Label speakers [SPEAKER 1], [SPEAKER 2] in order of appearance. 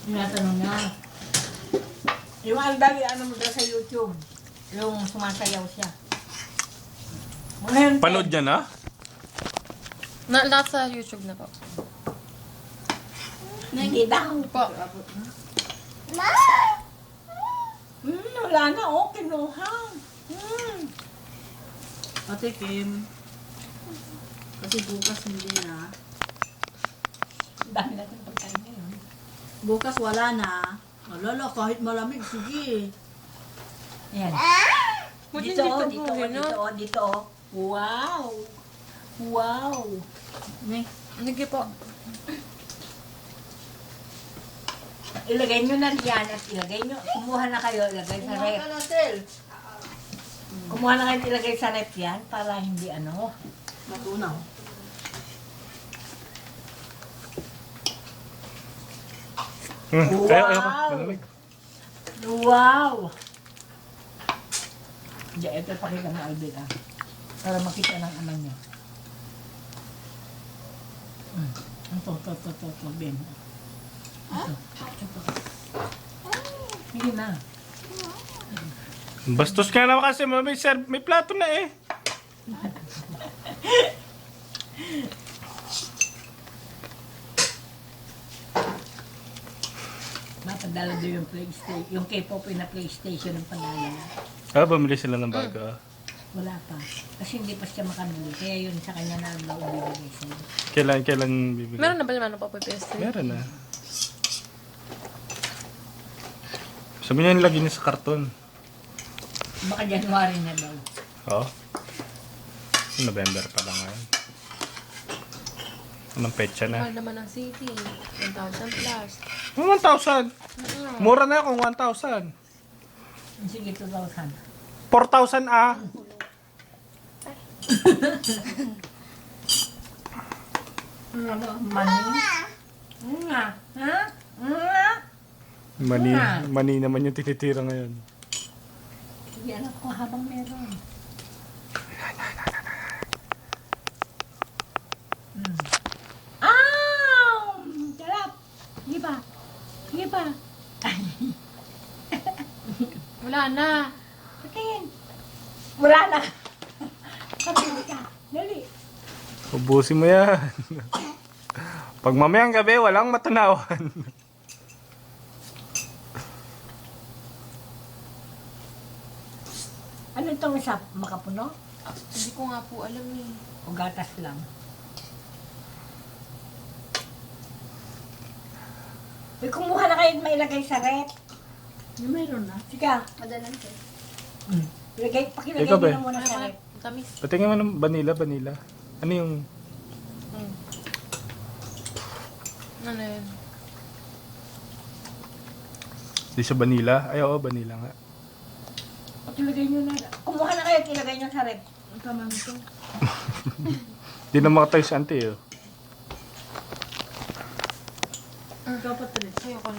[SPEAKER 1] Tinatanong niya. Yung Aldali, ano mo daw sa YouTube? Yung sumasayaw siya. Ngayon,
[SPEAKER 2] Panood niya na?
[SPEAKER 3] Nasa YouTube na po.
[SPEAKER 1] hindi daw.
[SPEAKER 3] Po.
[SPEAKER 1] Wala na, oh, kinuha.
[SPEAKER 4] Ate Kim. Kasi bukas hindi na.
[SPEAKER 1] Dami natin pagkain ngayon.
[SPEAKER 4] Bukas wala na. Alala, kahit malamig, sige.
[SPEAKER 1] Ayan.
[SPEAKER 3] Buti
[SPEAKER 1] Dito,
[SPEAKER 3] hindi
[SPEAKER 1] dito,
[SPEAKER 3] to buhay, no?
[SPEAKER 1] dito, dito. Wow! Wow!
[SPEAKER 3] Sige po.
[SPEAKER 1] Ilagay nyo na yan at ilagay nyo. Kumuha na kayo, ilagay sa rep. Kumuha na kayo, ilagay sa rep yan para hindi ano.
[SPEAKER 4] Matunaw.
[SPEAKER 1] Wow!
[SPEAKER 2] Ayaw ka. Malamig.
[SPEAKER 1] Wow! Diyan, ito pakita mo, Alvin, ah. Para makita ng ama niya. Ito, Ben. Ito. Sige na.
[SPEAKER 2] Bastos ka naman kasi may plato na eh.
[SPEAKER 1] Mapadala doon yung PlayStation. Yung K-pop na PlayStation ng padala.
[SPEAKER 2] Bumili sila ng bago.
[SPEAKER 1] Wala pa. Kasi hindi pa siya makabili. Kaya yun sa kanya na lang bibigay sa'yo.
[SPEAKER 2] Kailan bibili?
[SPEAKER 3] Meron na ba naman po PS3?
[SPEAKER 2] Meron na. Sabi niya nilagay niya sa karton.
[SPEAKER 1] Baka January na daw.
[SPEAKER 2] Oo. November pa lang ngayon. Anong petsa na?
[SPEAKER 3] Mahal naman ang city. 1,000 plus.
[SPEAKER 2] 1,000. Mura na kung 1,000.
[SPEAKER 1] Sige, 2,000.
[SPEAKER 2] 4,000 ah.
[SPEAKER 1] Money? Nga. Ha? Nga?
[SPEAKER 2] Mani naman yung tinitira ngayon.
[SPEAKER 1] Sige, anak ko habang meron. Sarap! Sige pa. Sige pa.
[SPEAKER 3] Wala na.
[SPEAKER 1] Patingin. Wala na. Kapili ka. Dali.
[SPEAKER 2] Ubusin mo yan. Pag mamayang gabi, walang matanawan.
[SPEAKER 1] Ano itong isa? Makapuno?
[SPEAKER 3] Hindi ko nga po alam eh.
[SPEAKER 1] O gatas lang? Uy, kumuha na kayo at mailagay sa rep.
[SPEAKER 4] Yung mayroon na.
[SPEAKER 1] Sige.
[SPEAKER 5] Madalang ko.
[SPEAKER 1] Pakilagay
[SPEAKER 2] Ikaw,
[SPEAKER 1] mo
[SPEAKER 2] be?
[SPEAKER 1] na muna sa
[SPEAKER 3] Wala
[SPEAKER 1] rep.
[SPEAKER 3] tamis.
[SPEAKER 2] Patingin mo ng vanilla. Ano yung...
[SPEAKER 3] Ano yun?
[SPEAKER 2] Di siya vanilla? Ay, oo, vanilla nga.
[SPEAKER 1] Pakilagay nyo na. Kumuha na kayo at ilagay nyo sa rep.
[SPEAKER 4] Ang tama nito.
[SPEAKER 2] Di na makatayo si auntie, oh.
[SPEAKER 4] Dapat rin.
[SPEAKER 3] Ayoko na.